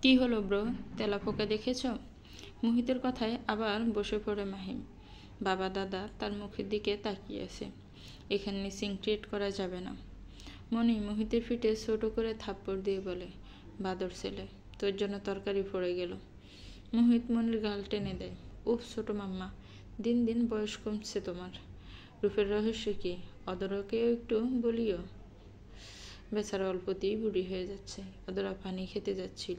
কি হলো ব্রো, তেলাপোকা দেখেছ? মুহিতের কথায় আবার বসে পড়ে মাহিম। বাবা দাদা তার মুখের দিকে তাকিয়ে আছে। এখানে সিন ক্রিয়েট করা যাবে না। মনি মুহিতের পিঠে ছোট করে থাপ্পড় দিয়ে বলে, বাদর ছেলে, তোর জন্য তরকারি পড়ে গেল। মুহিত মনির গাল টেনে দেয়। উফ ছোট মাম্মা, দিন দিন বয়স কমছে তোমার। রূপের রহস্য কি? অদরকেও একটু বলিও। বেচারা অল্পতেই বুড়ি হয়ে যাচ্ছে। অদরা পানি খেতে যাচ্ছিল।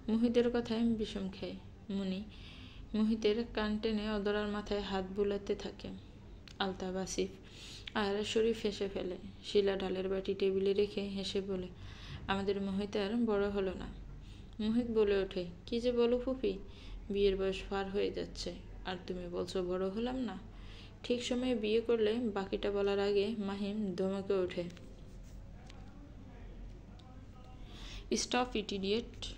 মুহিতের কথায় বিষম খায়। মুনি মুহিতের কান টেনে অদরার মাথায় হাত বুলাতে থাকে। আলতাফ আসিফ আর শরীফ হেসে ফেলে। শিলা ডালের বাটি টেবিলে রেখে হেসে বলে, আমাদের মুহিত আর বড় হলো না। মুহিত বলে ওঠে, কি যে বলো ফুফি, বিয়ের বয়স পার হয়ে যাচ্ছে আর তুমি বলছো বড় হলাম না। ঠিক সময়ে বিয়ে করলে বাকিটা বলার আগে মাহিম ধমকে ওঠে, স্টপ ইট ইডিয়েট,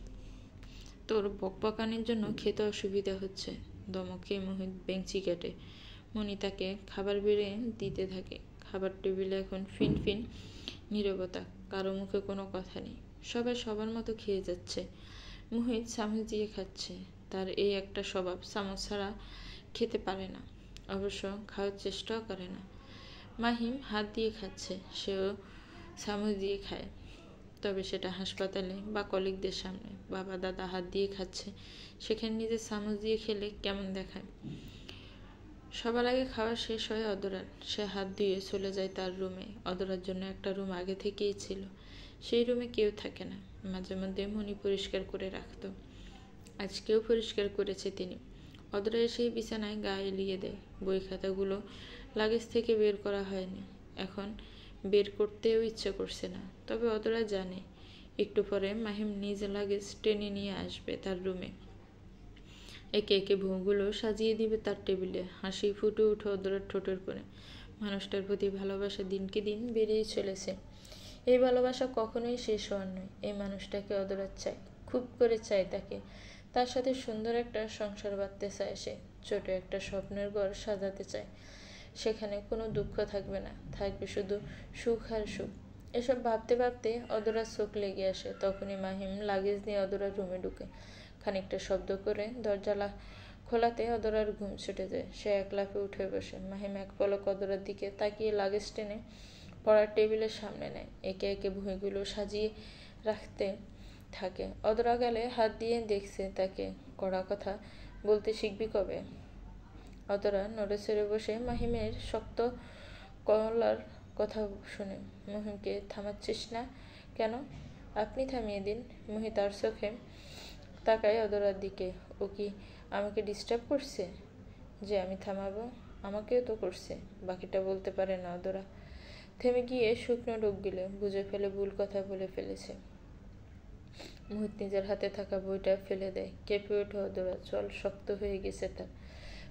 তোর বকবকানির জন্য খেতে অসুবিধা হচ্ছে। ধমকে মুহিত বেঞ্চি কেটে। মনি তাকে খাবার বেড়ে দিতে থাকে। খাবার টেবিলে এখন ফিন ফিন নীরবতা। কারো মুখে কোনো কথা নেই। সবাই সবার মতো খেয়ে যাচ্ছে। মুহিত চামচ দিয়ে খাচ্ছে। তার এই একটা স্বভাব, চামচ ছাড়া খেতে পারে না। অবশ্য খাওয়ার চেষ্টাও করে না। মাহিম হাত দিয়ে খাচ্ছে, সেও চামচ দিয়ে খায়, তবে সেটা হাসপাতালে বা কলিগদের সামনে। বাবা দাদা হাত দিয়ে খাচ্ছে, সেখানে নিজে চামচ দিয়ে খেলে কেমন দেখায়। সবার আগে খাওয়া শেষ হয় অদরার। সে হাত ধুয়ে চলে যায় তার রুমে। অদরার জন্য একটা রুম আগে থেকেই ছিল। সেই রুমে কেউ থাকে না। মাঝে মধ্যে মনি পরিষ্কার করে রাখত। আজকেও পরিষ্কার করেছে তিনি। অদরা এসেই বিছানায় গা এলিয়ে দেয়। বই খাতাগুলো লাগেজ থেকে বের করা হয়নি। এখন বের করতেও ইচ্ছে করছে না। তবে অদরা জানে একটু পরে মাহিম নিজ লাগেজ টেনে নিয়ে আসবে তার রুমে। একে একে বইগুলো সাজিয়ে দিবে তার টেবিলে। হাসি ফুটে উঠে অদরার ঠোঁটের কোণে। মানুষটার প্রতি ভালোবাসা দিনকে দিন বেড়েই চলেছে। এই ভালোবাসা কখনোই শেষ হওয়ার নয়। এই মানুষটাকে অদরা চায়, খুব করে চায় তাকে। তার সাথে সুন্দর একটা সংসার বাঁধতে চায় সে। ছোট একটা স্বপ্নের ঘর সাজাতে চায়। সেখানে কোনো দুঃখ থাকবে না, থাকবে শুধু সুখ আর সুখ। এসব ভাবতে ভাবতে অদরার চোখ লেগে আসে। তখনই মাহিম লাগেজ নিয়ে অদরার রুমে ঢুকে। খানিকটা শব্দ করে দরজা খোলাতে অদরার ঘুম ছুটে যায়। সে এক লাফে উঠে বসে। মাহিম এক পলক অদরার দিকে তাকিয়ে লাগেজ টেনে পড়ার টেবিলের সামনে নেয়। একে একে বইগুলো সাজিয়ে রাখতে থাকে। অদরা গালে হাত দিয়ে দেখছে তাকে। কড়া কথা বলতে শিখবি কবে? অদরা নড়ে চড়ে বসে মাহিমের শক্ত কলার কথা শুনে। মহিমকে থামাচ্ছিস না কেন? আপনি থামিয়ে দিন। মহি তার চোখে তাকায় অদরার দিকে। ও কি আমাকে ডিস্টার্ব করছে যে আমি থামাবো? আমাকেও তো করছে। বাকিটা বলতে পারে না অদরা। থেমে গিয়ে শুকনো ঢোক গিলে বুঝে ফেলে ভুল কথা বলে ফেলেছে। মুহিত নিজের হাতে থাকা বইটা ফেলে দেয়। কেঁপে ওঠে অদরা। চল শক্ত হয়ে গেছে তার।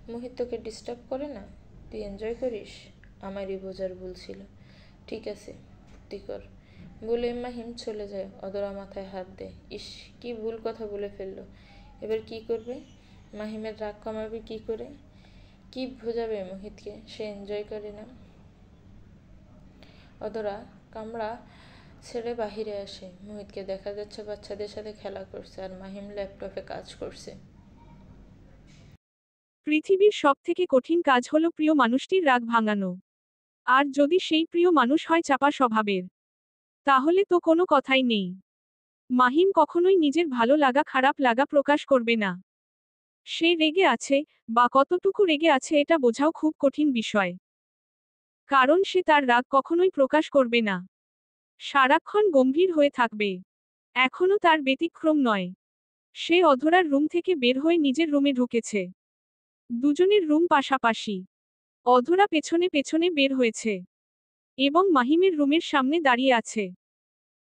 মোহিত তোকে ডিস্টার্ব করে না? তুই এনজয় করিস? আমারই বোঝার ভুল ছিল। ঠিক আছে, তুই কর বলে মাহিম চলে যায়। অদরা মাথায় হাত দেয়। ইস, কি ভুল কথা বলে ফেললো। এবার কি করবে? মাহিমের রাগ কমাবে কি করে? কি বোঝাবে মোহিতকে সে এনজয় করে না? অদরা কামরা ছেড়ে বাহিরে আসে। মোহিতকে দেখা যাচ্ছে বাচ্চাদের সাথে খেলা করছে আর মাহিম ল্যাপটপে কাজ করছে। পৃথিবীর সবথেকে কঠিন কাজ হলো প্রিয় মানুষটির রাগ ভাঙানো। আর যদি সেই প্রিয় মানুষ হয় চাপা স্বভাবের, তাহলে তো কোনো কথাই নেই। মাহিম কখনোই নিজের ভালো লাগা খারাপ লাগা প্রকাশ করবে না। সে রেগে আছে, বা কতটুকু রেগে আছে এটা বোঝাও খুব কঠিন বিষয়। কারণ সে তার রাগ কখনোই প্রকাশ করবে না। সারাক্ষণ গম্ভীর হয়ে থাকবে। এখনো তার ব্যতিক্রম নয়। সে অধরার রুম থেকে বের হয়ে নিজের রুমে ঢুকেছে। দুজনের রুম পাশাপাশি। অধরা পেছনে পেছনে বের হয়েছে এবং মাহিমের রুমের সামনে দাঁড়িয়ে আছে।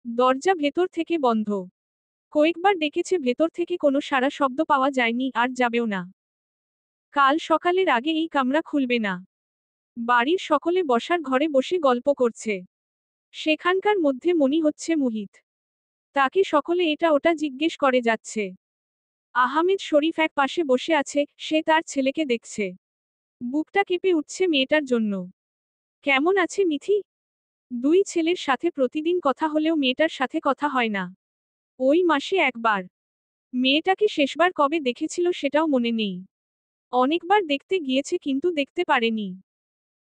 দরজা ভেতর থেকে বন্ধ। কয়েকবার ডেকেছে, ভেতর থেকে কোনো সাড়া শব্দ পাওয়া যায়নি আর যাবেও না। কাল সকালের আগে এই কামরা খুলবে না। বাড়ির সকলে বসার ঘরে বসে গল্প করছে। সেখানকার মধ্যে মনি হচ্ছে মুহিত। তাকে সকলে এটা ওটা জিজ্ঞেস করে যাচ্ছে। আহমেদ শরীফ এক পাশে বসে আছে, সে তার ছেলেকে দেখছে। বুকটা কেঁপে উঠছে মেয়েটার জন্য। কেমন আছে মিথি? দুই ছেলের সাথে প্রতিদিন কথা হলেও মেয়েটার সাথে কথা হয় না। ওই মাসে একবার। মেয়েটাকে শেষবার কবে দেখেছিল সেটাও মনে নেই। অনেকবার দেখতে গিয়েছে কিন্তু দেখতে পারেনি।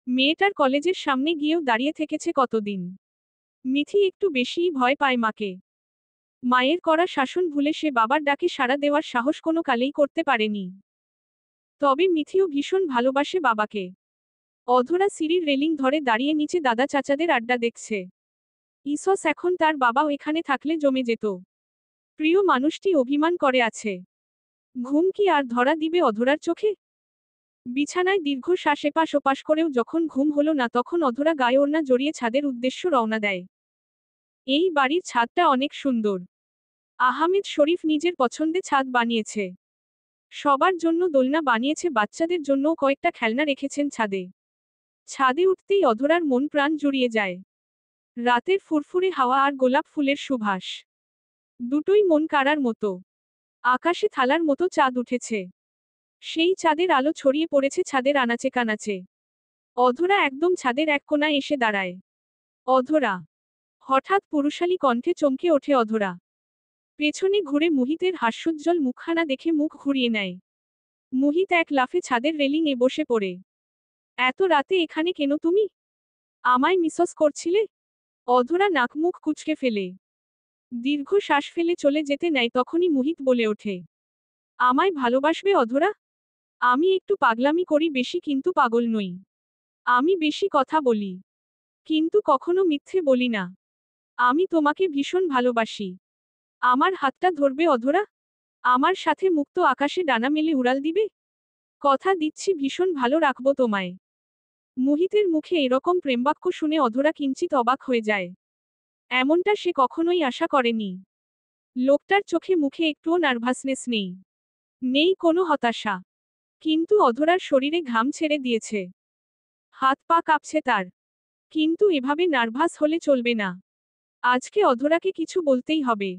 মেয়েটার কলেজের সামনে গিয়েও দাঁড়িয়ে থেকেছে কতদিন। মিথি একটু বেশিই ভয় পায় মাকে। মায়ের করা শাসন ভুলে সে বাবার ডাকে সাড়া দেওয়ার সাহস কোনো কালেই করতে পারেনি। তবে মিথিও ভীষণ ভালোবাসে বাবাকে। অধরা সিঁড়ির রেলিং ধরে দাঁড়িয়ে নিচে দাদা চাচাদের আড্ডা দেখছে। ইসস এখন তার বাবাও এখানে থাকলে জমে যেত। প্রিয় মানুষটি অভিমান করে আছে। ঘুম কি আর ধরা দিবে অধরার চোখে? বিছানায় দীর্ঘ শ্বাস এপাশ ওপাশ করেও যখন ঘুম হলো না তখন অধরা গায়ে ওড়না জড়িয়ে ছাদের উদ্দেশ্য রওনা দেয়। এই বাড়ির ছাদটা অনেক সুন্দর। আহমেদ শরীফ নিজের পছন্দে ছাদ বানিয়েছে। সবার জন্য দোলনা বানিয়েছে, বাচ্চাদের জন্যও কয়েকটা খেলনা রেখেছেন ছাদে। ছাদে উঠতেই অধরার মন প্রাণ জুড়িয়ে যায়। রাতের ফুরফুরে হাওয়া আর গোলাপ ফুলের সুবাস দুটোই মন কাড়ার মতো। আকাশে থালার মতো চাঁদ উঠেছে। সেই চাঁদের আলো ছড়িয়ে পড়েছে ছাদের আনাচে কানাচে। অধরা একদম ছাদের এক কোণায় এসে দাঁড়ায়। অধরা! হঠাৎ পুরুষালী কণ্ঠে চমকে ওঠে অধরা। পেছনে ঘুরে মুহিতের হাস্যোজ্জ্বল মুখখানা দেখে মুখ ঘুরিয়ে নেয়। মুহিত এক লাফে ছাদের রেলিং এ বসে পড়ে। এত রাতে এখানে কেন তুমি? আমায় মিসস করছিলে? অধরা নাক মুখ কুঁচকে ফেলে দীর্ঘ শ্বাস ফেলে চলে যেতে নেয় তখনই মুহিত বলে ওঠে, আমায় ভালোবাসবে অধরা? আমি একটু পাগলামি করি বেশি কিন্তু পাগল নই। আমি বেশি কথা বলি কিন্তু কখনো মিথ্যে বলি না। আমি তোমাকে ভীষণ ভালোবাসি। আমার হাতটা ধরবে অধরা? আমার সাথে মুক্ত আকাশে ডানা মেলে উড়াল দিবে? কথা দিচ্ছি ভীষণ ভালো রাখবো তোমায়। মুহিতের মুখে এরকম প্রেমবাক্য শুনে অধরা কিঞ্চিত অবাক হয়ে যায়। এমনটা সে কখনোই আশা করেনি। লোকটার চোখে মুখে একটুও নার্ভাসনেস নেই। নেই কোনো হতাশা। কিন্তু অধরার শরীরে ঘাম ছেড়ে দিয়েছে। হাত পা কাঁপছে তার। কিন্তু এভাবে নার্ভাস হলে চলবে না। আজকে অধরাকে কিছু বলতেই হবে।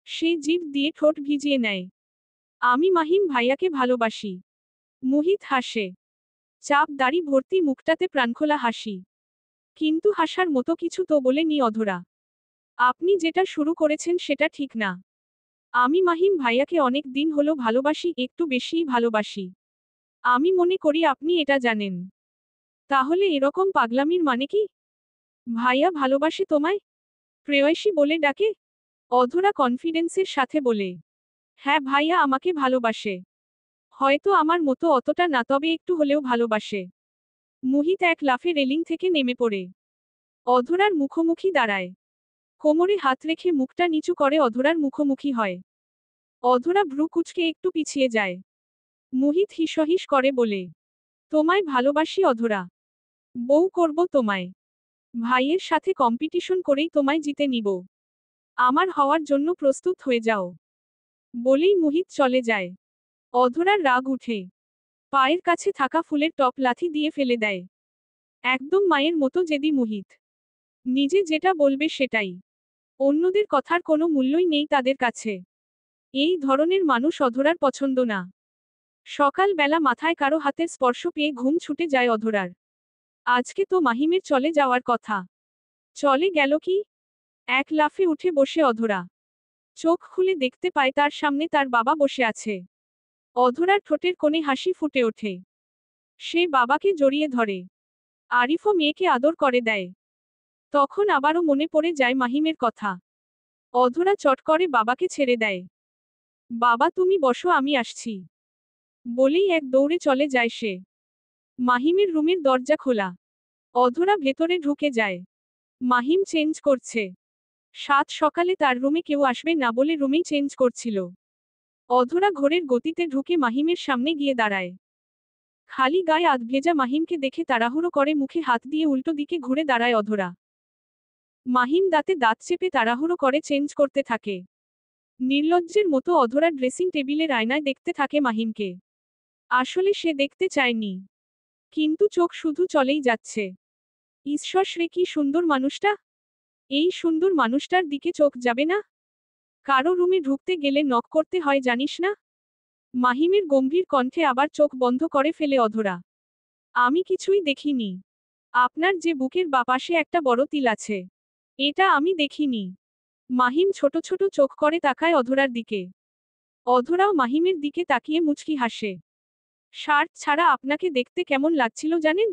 সে জিভ দিয়ে ঠোঁট ভিজিয়ে নেয়। আমি মাহিম ভাইয়াকে ভালোবাসি। মুহিত হাসে। চাপ দাড়ি ভর্তি মুখটাতে প্রাণখোলা হাসি। কিন্তু হাসার মতো কিছু তো বলেনি অধরা। আপনি যেটা শুরু করেছেন সেটা ঠিক না। আমি মাহিম ভাইয়াকে অনেক দিন হলো ভালোবাসি, একটু বেশিই ভালোবাসি। আমি মনে করি আপনি এটা জানেন। তাহলে এরকম পাগলামির মানে কি? ভাইয়া ভালোবাসে তোমায়? প্রেয়সী বলে ডাকে? অধরা কনফিডেন্সের সাথে বলে, হ্যাঁ ভাইয়া আমাকে ভালোবাসে। হয়তো আমার মতো অতটা না, তবে একটু হলেও ভালোবাসে। মুহিত এক লাফে রেলিং থেকে নেমে পড়ে অধরার মুখোমুখি দাঁড়ায়। কোমরে হাত রেখে মুখটা নিচু করে অধরার মুখোমুখি হয়। অধরা ভ্রু কুঁচকে একটু পিছিয়ে যায়। মুহিত হিসহিস করে বলে, তোমায় ভালোবাসি অধরা। বউ করব তোমায়। ভাইয়ের সাথে কম্পিটিশন করেই তোমায় জিতে নিব। আমার হওয়ার জন্য প্রস্তুত হয়ে যাও। বলেই মুহিত চলে যায়। অধরার রাগ উঠে পায়ের কাছে থাকা ফুলের টপ লাথি দিয়ে ফেলে দেয়। একদম মায়ের মতো জেদি মুহিত। নিজে যেটা বলবে সেটাই। অন্যদের কথার কোনো মূল্যই নেই তাদের কাছে। এই ধরনের মানুষ অধরার পছন্দ না। সকালবেলা মাথায় কারো হাতের স্পর্শ পেয়ে ঘুম ছুটে যায় অধরার। আজকে তো মাহিমের চলে যাওয়ার কথা। চলে গেল কি? এক লাফে উঠে বসে অধরা। চোখ খুলে দেখতে পায় তার সামনে তার বাবা বসে আছে। অধরার ঠোঁটের কোণে হাসি ফুটে ওঠে। সে বাবাকে জড়িয়ে ধরে। আরিফও মেয়েকে আদর করে দেয়। তখন আবারও মনে পড়ে যায় মাহিমের কথা। অধরা চট করে বাবাকে ছেড়ে দেয়। বাবা তুমি বসো, আমি আসছি। বলেই এক দৌড়ে চলে যায় সে। মাহিমের রুমের দরজা খোলা। অধরা ভেতরে ঢুকে যায়। মাহিম চেঞ্জ করছে। সাত সকালে তার রুমে কেউ আসবে না বলে রুমেই চেঞ্জ করছিল। অধরা ঘোরের গতিতে ঢুকে মাহিমের সামনে গিয়ে দাঁড়ায়। খালি গায়ে আধভেজা মাহিমকে দেখে তাড়াহুড়ো করে মুখে হাত দিয়ে উল্টো দিকে ঘুরে দাঁড়ায় অধরা। মাহিম দাঁতে দাঁত চেপে তাড়াহুড়ো করে চেঞ্জ করতে থাকে। নির্লজ্জের মতো অধরা ড্রেসিং টেবিলের আয়নায় দেখতে থাকে মাহিমকে। আসলে সে দেখতে চায়নি। কিন্তু চোখ শুধু চলেই যাচ্ছে। ঈশ্বর রে কি সুন্দর মানুষটা! এই সুন্দর মানুষটার দিকে চোখ যাবে না? কারো রুমে ঢুকতে গেলে নক করতে হয় জানিস না? মাহিমের গম্ভীর কণ্ঠে আবার চোখ বন্ধ করে ফেলে অধরা। আমি কিছুই দেখিনি। আপনার যে বুকের বাপাশে একটা বড় তিল আছে, এটা আমি দেখিনি। মাহিম ছোট ছোট চোখ করে তাকায় অধরার দিকে। অধরাও মাহিমের দিকে তাকিয়ে মুচকি হাসে। শার্ট ছাড়া আপনাকে দেখতে কেমন লাগছিল জানেন?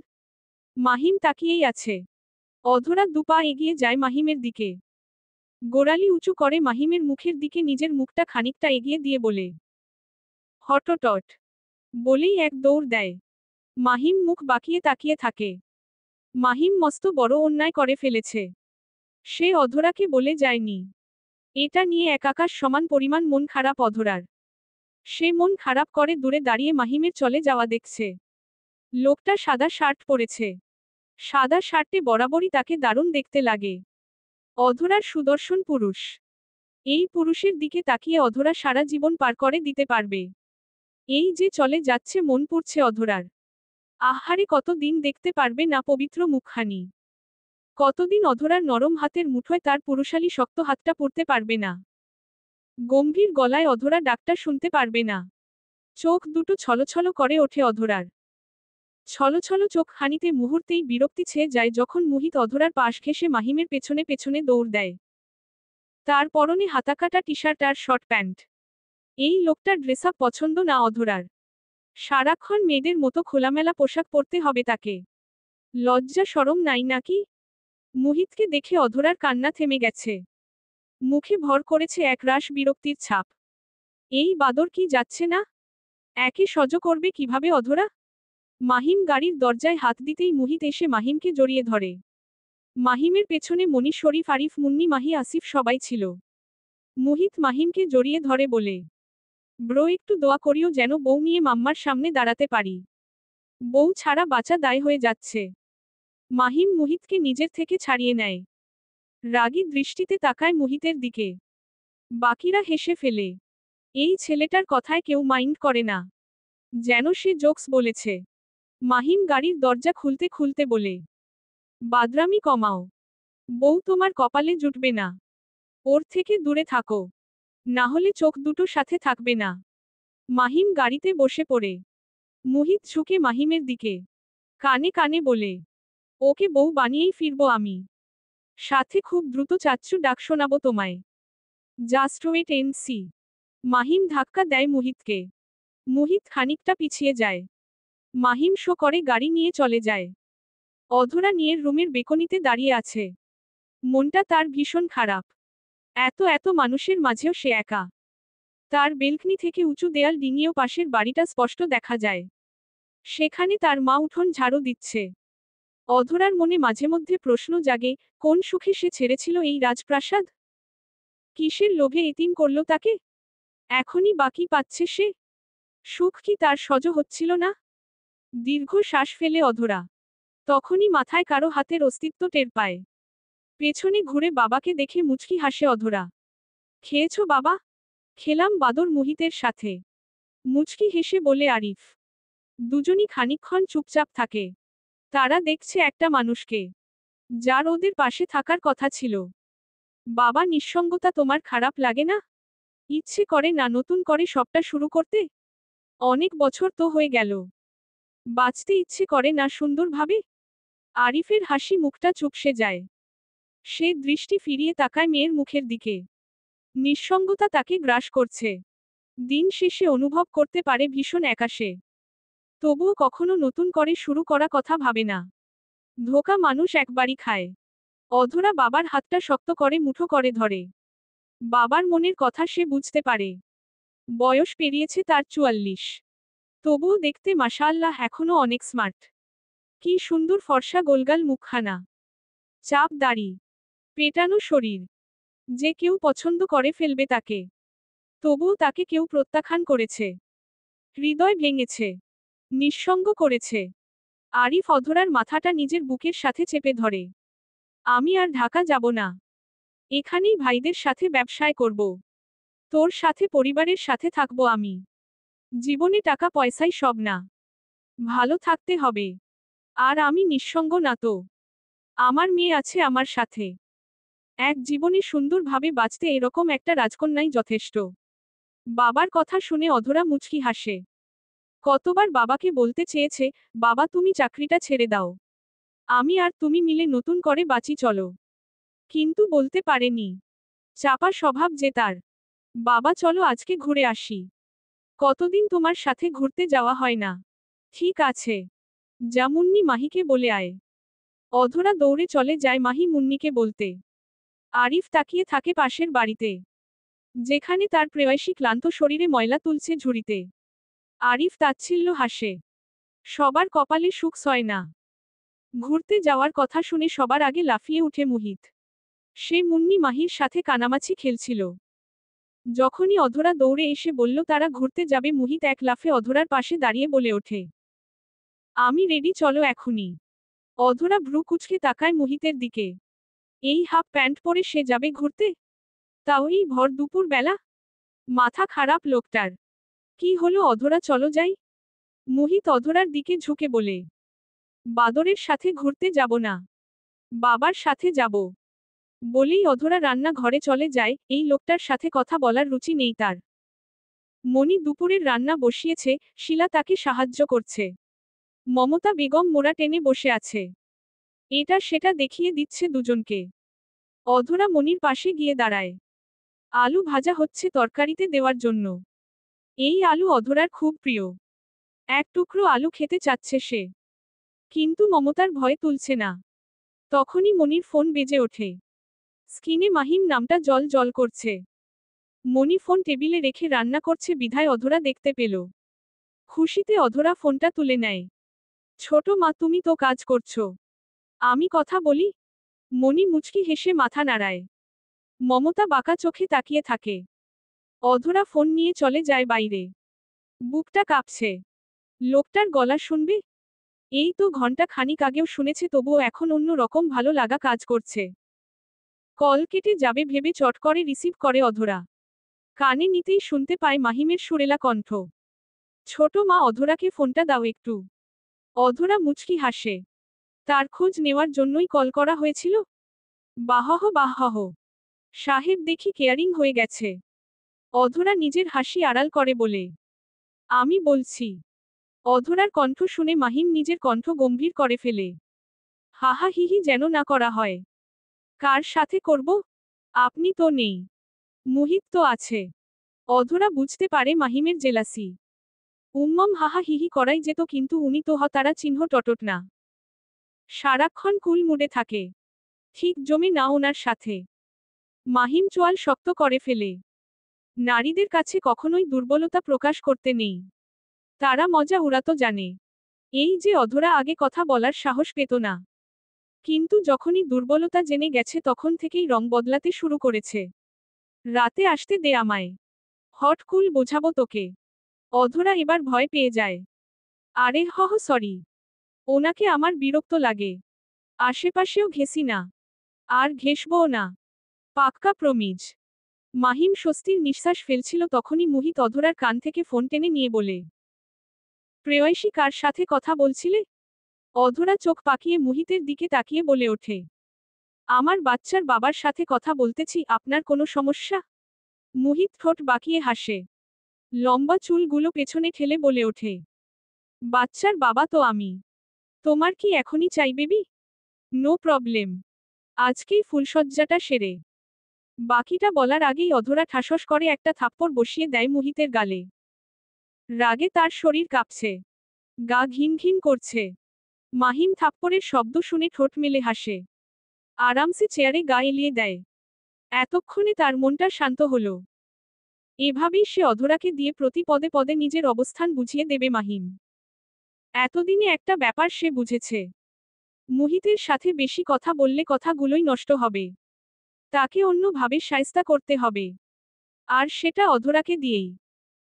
মাহিম তাকিয়েই আছে। অধরা দুপা এগিয়ে যায় মাহিমের দিকে। গোড়ালি উঁচু করে মাহিমের মুখের দিকে নিজের মুখটা খানিকটা এগিয়ে দিয়ে বলে, হটটট। বলেই এক দৌড় দেয়। মাহিম মুখ বাঁকিয়ে তাকিয়ে থাকে। মাহিম মস্ত বড় অন্যায় করে ফেলেছে। সে অধরাকে বলে যায়নি। এটা নিয়ে একাকাশ সমান পরিমাণ মন খারাপ অধরার। সে মন খারাপ করে দূরে দাঁড়িয়ে মাহিমের চলে যাওয়া দেখছে। লোকটা সাদা শার্ট পরেছে। সাদা শার্টে বরাবরই তাকে দারুণ দেখতে লাগে। অধরার সুদর্শন পুরুষ। এই পুরুষের দিকে তাকিয়ে অধরা সারা জীবন পার করে দিতে পারবে। এই যে চলে যাচ্ছে মন পুড়ছে অধরার। আহারে কতদিন দেখতে পারবে না পবিত্র মুখখানি। কতদিন অধরার নরম হাতের মুঠোয় তার পুরুষালী শক্ত হাতটা পড়তে পারবে না। গম্ভীর গলায় অধরা ডাকটা শুনতে পারবে না। চোখ দুটো ছলছল করে ওঠে অধরার। ছলছল চোখখানিতে মুহূর্তেই বিরক্তি ছেয়ে যায় যখন মুহিত অধরার পাশ ঘেঁষে মাহিমের পেছনে পেছনে দৌড় দেয়। তার পরনে হাতাকাটা টি-শার্ট আর শর্ট প্যান্ট। এই লোকটার ড্রেসআপ পছন্দ না অধরার। সারাক্ষণ মেয়েদের মতো খোলামেলা পোশাক পরতে হবে তাকে। লজ্জা শরম নাই নাকি? মুহিতকে দেখে অধরার কান্না থেমে গেছে। মুখে ভর করেছে একরাশ বিরক্তির ছাপ। এই বাদর কি যাচ্ছে না? একে সহ্য করবে কিভাবে অধরা? মাহিম গাড়ির দরজায় হাত দিতেই মুহিত এসে মাহিমকে জড়িয়ে ধরে। মাহিমের পেছনে মনি, শরীফ, আরিফ, মুন্নি, মাহি, আসিফ সবাই ছিল। মুহিত মাহিমকে জড়িয়ে ধরে বলে, ব্রো একটু দোয়া করিও যেন বউ নিয়ে মাম্মার সামনে দাঁড়াতে পারি। বউ ছাড়া বাঁচা দায় হয়ে যাচ্ছে। মাহিম মুহিতকে নিজের থেকে ছাড়িয়ে নেয়। রাগী দৃষ্টিতে তাকায় মুহিতের দিকে। বাকিরা হেসে ফেলে। এই ছেলেটার কথায় কেউ মাইন্ড করে না। যেন সে জোকস বলেছে। মাহিম গাড়ির দরজা খুলতে খুলতে বলে, বাদরামি কমাও। বউ তোমার কপালে জুটবে না। ওর থেকে দূরে থাকো। না হলে চোখ দুটো সাথে থাকবে না। মাহিম গাড়িতে বসে পড়ে। মুহিত ঝুঁকে মাহিমের দিকে কানে কানে বলে, ওকে বউ বানিয়েই ফিরবো আমি। সাথে খুব দ্রুত চাচ্চু ডাক শোনাবো তোমায়। Just wait and see. Mahim ধাক্কা দেয় মুহিতকে। মুহিত খানিকটা পিছিয়ে যায়। মাহিম শো করে গাড়ি নিয়ে চলে যায়। অধরা নিয়ে রুমের বেকনিতে দাঁড়িয়ে আছে। মনটা তার ভীষণ খারাপ। এত এত মানুষের মাঝেও সে একা। তার বেলকনি থেকে উঁচু দেয়াল ডিঙিয়েও পাশের বাড়িটা স্পষ্ট দেখা যায়। সেখানে তার মা উঠোন ঝাড়ু দিচ্ছে। অধরার মনে মাঝে মধ্যে প্রশ্ন জাগে, কোন সুখে সে ছেড়েছিল এই রাজপ্রাসাদ? কিসের লোভে এতিম করল তাকে? এখনই বাকি পাচ্ছে সে। সুখ কি তার সহ্য হচ্ছিল না? দীর্ঘ শ্বাস ফেলে অধরা। তখনই মাথায় কারো হাতের অস্তিত্ব টের পায়। পেছনে ঘুরে বাবাকে দেখে মুচকি হাসে অধরা। খেয়েছো বাবা? খেলাম বাদর মুহিতের সাথে। মুচকি হেসে বলে আরিফ। দুজনই খানিকক্ষণ চুপচাপ থাকে। তারা দেখছে একটা মানুষকে, যার ওদের পাশে থাকার কথা ছিল। বাবা, নিঃসঙ্গতা তোমার খারাপ লাগে না? ইচ্ছে করে না নতুন করে সবটা শুরু করতে? অনেক বছর তো হয়ে গেল। বাঁচতে ইচ্ছে করে না সুন্দরভাবে? আরিফের হাসি মুখটা চুপসে যায়। সে দৃষ্টি ফিরিয়ে তাকায় মেয়ের মুখের দিকে। নিঃসঙ্গতা তাকে গ্রাস করছে। দিন শেষে অনুভব করতে পারে ভীষণ একা সে। তবুও কখনো নতুন করে শুরু করা কথা ভাবে না। ধোঁকা মানুষ একবারই খায়। অধরা বাবার হাতটা শক্ত করে মুঠো করে ধরে। বাবার মনের কথা সে বুঝতে পারে। বয়স পেরিয়েছে তার 44। তবুও দেখতে মাশাআল্লাহ এখনো অনেক স্মার্ট। কি সুন্দর ফর্সা গোলগাল মুখখানা। চাপ দাড়ি। পেটানো শরীর। যে কেউ পছন্দ করে ফেলবে তাকে। তবুও তাকে কেউ প্রত্যাখ্যান করেছে। হৃদয় ভেঙেছে। নিঃসঙ্গ করেছে। আরিফ অধরার মাথাটা নিজের বুকের সাথে চেপে ধরে। আমি আর ঢাকা যাব না। এখানেই ভাইদের সাথে ব্যবসায় করব। তোর সাথে পরিবারের সাথে থাকবো আমি। জীবনে টাকা পয়সাই সব না। ভালো থাকতে হবে। আর আমি নিঃসঙ্গ না তো। আমার মেয়ে আছে আমার সাথে। এক জীবনে সুন্দরভাবে বাঁচতে এরকম একটা রাজকন্যাই যথেষ্ট। বাবার কথা শুনে অধরা মুচকি হাসে। কতবার বাবাকে বলতে চেয়েছে, বাবা তুমি চাকরিটা ছেড়ে দাও। আমি আর তুমি মিলে নতুন করে বাঁচি চলো। কিন্তু বলতে পারেনি। চাপা স্বভাব যে তার। বাবা চলো আজকে ঘুরে আসি। কতদিন তোমার সাথে ঘুরতে যাওয়া হয় না। ঠিক আছে, যা মুন্নি মাহিকে বলে আয়। অধরা দৌড়ে চলে যায় মাহি মুন্নিকে বলতে। আরিফ তাকিয়ে থাকে পাশের বাড়িতে, যেখানে তার প্রেয়সী ক্লান্ত শরীরে ময়লা তুলছে ঝুড়িতে। আরিফ তাচ্ছিল্য হাসে। সবার কপালে সুখ সয় না। ঘুরতে যাওয়ার কথা শুনে সবার আগে লাফিয়ে উঠে মুহিত। সে মুন্নি মাহির সাথে কানামাছি খেলছিল। যখনই অধরা দৌড়ে এসে বলল তারা ঘুরতে যাবে, মুহিত এক লাফে অধরার পাশে দাঁড়িয়ে বলে ওঠে, আমি রেডি, চলো এখনই। অধরা ভ্রু কুঁচকে তাকায় মুহিতের দিকে। এই হাফ প্যান্ট পরে সে যাবে ঘুরতে? তাও এই ভর দুপুর বেলা? মাথা খারাপ লোকটার। কি হলো অধরা, চলো যাই। মুহিত অধরার দিকে ঝুঁকে বলে, বাদরের সাথে ঘুরতে যাব না, বাবার সাথে যাব। বলেই অধরা রান্না ঘরে চলে যায়। এই লোকটার সাথে কথা বলার রুচি নেই তার। মনি দুপুরের রান্না বসিয়েছে, শিলা তাকে সাহায্য করছে। মমতা বেগম মোড়া টেনে বসে আছে। এটা সেটা দেখিয়ে দিচ্ছে দুজনকে। অধরা মনির পাশে গিয়ে দাঁড়ায়। আলু ভাজা হচ্ছে তরকারিতে দেওয়ার জন্য। এই আলু অধরার খুব প্রিয়। এক টুকরো আলু খেতে চাচ্ছে সে, কিন্তু মমতার ভয় তুলছে না। তখনই মনির ফোন বেজে ওঠে। স্ক্রিনে মাহিম নামটা জল জল করছে। মনি ফোন টেবিলে রেখে রান্না করছে বিধায় অধরা দেখতে পেল। খুশিতে অধরা ফোনটা তুলে নেয়। ছোট মা, তুমি তো কাজ করছো, আমি কথা বলি। মনি মুচকি হেসে মাথা নাড়ায়। মমতা বাঁকা চোখে তাকিয়ে থাকে। অধরা ফোন নিয়ে চলে যায় বাইরে। বুকটা কাঁপছে। লোকটার গলা শুনবে? এই তো ঘন্টা খানিক আগেও শুনেছে, তবুও এখন অন্য রকম ভালো লাগা কাজ করছে। কল কেটে যাবে ভেবে চট করে রিসিভ করে অধরা। কানে নিতেই শুনতে পায় মাহিমের সুরেলা কণ্ঠ। ছোট মা, অধরাকে ফোনটা দাও একটু। অধরা মুচকি হাসে। তার খোঁজ নেওয়ার জন্যই কল করা হয়েছিল? বাহহ বাহহ, সাহেব দেখি কেয়ারিং হয়ে গেছে। অধরা নিজের হাসি আড়াল করে বলে, আমি বলছি। অধরার কণ্ঠ শুনে মাহিম নিজের কণ্ঠ গম্ভীর করে ফেলে। হাহা হিহি যেন না করা হয়। কার সাথে করব? আপনি তো নেই, মুহিত তো আছে। অধরা বুঝতে পারে মাহিমের জেলাসি। হাহা হিহি করাই যেত, কিন্তু উনি তো হতারা চিহ্ন টটট না। সারাক্ষণ কুল মুডে থাকে। ঠিক জমে না ওনার সাথে। মাহিম চোয়াল শক্ত করে ফেলে। নারীদের কাছে কখনোই দুর্বলতা প্রকাশ করতে নেই। তারা মজা উড়াতো জানে। এই যে অধরা আগে কথা বলার সাহস পেত না, কিন্তু যখনই দুর্বলতা জেনে গেছে তখন থেকেই রং বদলাতে শুরু করেছে। রাতে আসতে দে আমায়, হট কুল বোঝাবো তোকে। অধরা এবার ভয় পেয়ে যায়। আরে হহ সরি, ওনাকে আমার বিরক্ত লাগে। আশেপাশেও ঘেসি না, আর ঘেসবও না, পাক্কা প্রমিজ। মাহিম স্বস্তির নিঃশ্বাস ফেলছিল, তখনই মুহিত অধরার কান থেকে ফোন টেনে নিয়ে বলে, প্রেয়সী কার সাথে কথা বলছিলে? অধরা চোখ পাকিয়ে মুহিতের দিকে তাকিয়ে বলে ওঠে, আমার বাচ্চার বাবার সাথে কথা বলতেছি। আপনার কোনো সমস্যা? মুহিত ঠোঁট বাঁকিয়ে হাসে। লম্বা চুলগুলো পেছনে ঠেলে বলে ওঠে, বাচ্চার বাবা তো আমি। তোমার কি এখনই চাই বেবি? নো প্রবলেম, আজকেই ফুলসজ্জাটা সেরে। বাকিটা বলার আগেই অধরা ঠাসস করে একটা থাপ্পড় বসিয়ে দেয় মুহিতের গালে। রাগে তার শরীর কাঁপছে, গা ঘিন ঘিন করছে। মাহিম থাপ্পড়ের শব্দ শুনে ঠোঁট মেলে হাসে। আরামসে চেয়ারে গা এলিয়ে দেয়। এতক্ষণে তার মনটা শান্ত হলো। এভাবেই সে অধরাকে দিয়ে প্রতি পদে পদে নিজের অবস্থান বুঝিয়ে দেবে মাহিম। এতদিনে একটা ব্যাপার সে বুঝেছে। মুহিতের সাথে বেশি কথা বললে কথাগুলোই নষ্ট হবে। তাকে অন্যভাবে শায়েস্তা করতে হবে। আর সেটা অধরাকে দিয়েই।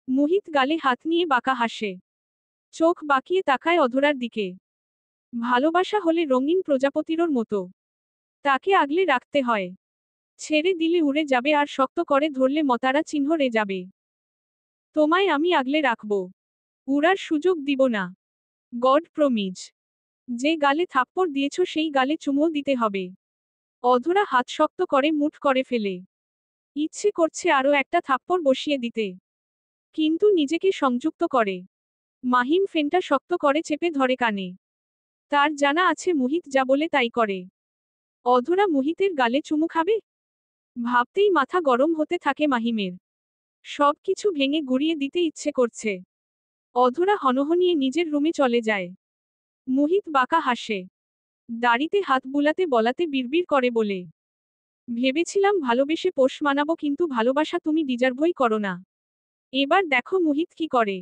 মুহিত গালে হাত নিয়ে বাঁকা হাসে। চোখ বাঁকিয়ে তাকায় অধরার দিকে। ভালোবাসা হলে রঙিন প্রজাপতিরর মতো। তাকে আগলে রাখতে হয়। ছেড়ে দিলে উড়ে যাবে, আর শক্ত করে ধরলে মতারা চিহ্ন রে যাবে। তোমায় আমি আগলে রাখব, উড়ার সুযোগ দিব না। God promise. যে গালে থাপ্পড় দিয়েছ সেই গালে চুমো দিতে হবে। অধরা হাত শক্ত করে মুঠ করে ফেলে। ইচ্ছে করছে আরও একটা থাপ্পড় বসিয়ে দিতে, কিন্তু নিজেকে সংযুক্ত করে। মাহিম ফেনটা শক্ত করে চেপে ধরে কানে। তার জানা আছে মুহিত যা বলে তাই করে। অধরা মুহিতের গালে চুমু খাবে? ভাবতেই মাথা গরম হতে থাকে মাহিমের। সব কিছু ভেঙে গুড়িয়ে দিতে ইচ্ছে করছে। অধরা হনহনিয়ে নিজের রুমে চলে যায়। মোহিত বাঁকা হাসে। দাড়িতে হাত বুলাতে বলাতে বিড়বিড় করে বলে, ভেবেছিলাম ভালোবেসে পোষ মানাবো, কিন্তু ভালোবাসা তুমি ডিজার্ভই করো না। এবার দেখো মোহিত কি করে।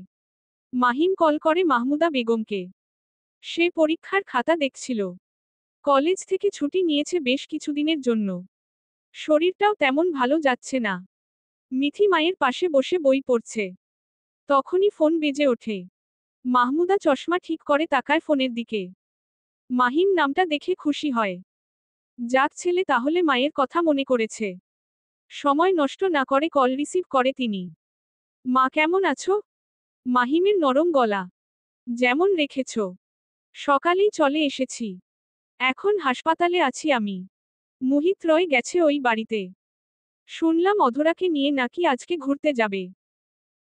মাহিম কল করে মাহমুদা বেগমকে। সে পরীক্ষার খাতা দেখছিল। কলেজ থেকে ছুটি নিয়েছে বেশ কিছুদিনের জন্য। শরীরটাও তেমন ভালো যাচ্ছে না। মিথি মায়ের পাশে বসে বই পড়ছে। তখনই ফোন বেজে ওঠে। মাহমুদা চশমা ঠিক করে তাকায় ফোনের দিকে। মাহিম নামটা দেখে খুশি হয়। যাক, ছেলে তাহলে মায়ের কথা মনে করেছে। সময় নষ্ট না করে কল রিসিভ করে তিনি। মা কেমন আছো? মাহিমের নরম গলা। যেমন রেখেছ। সকালেই চলে এসেছি। এখন হাসপাতালে আছি আমি। মোহিত রয় গেছে ওই বাড়িতে। শুনলাম অধরাকে নিয়ে নাকি আজকে ঘুরতে যাবে।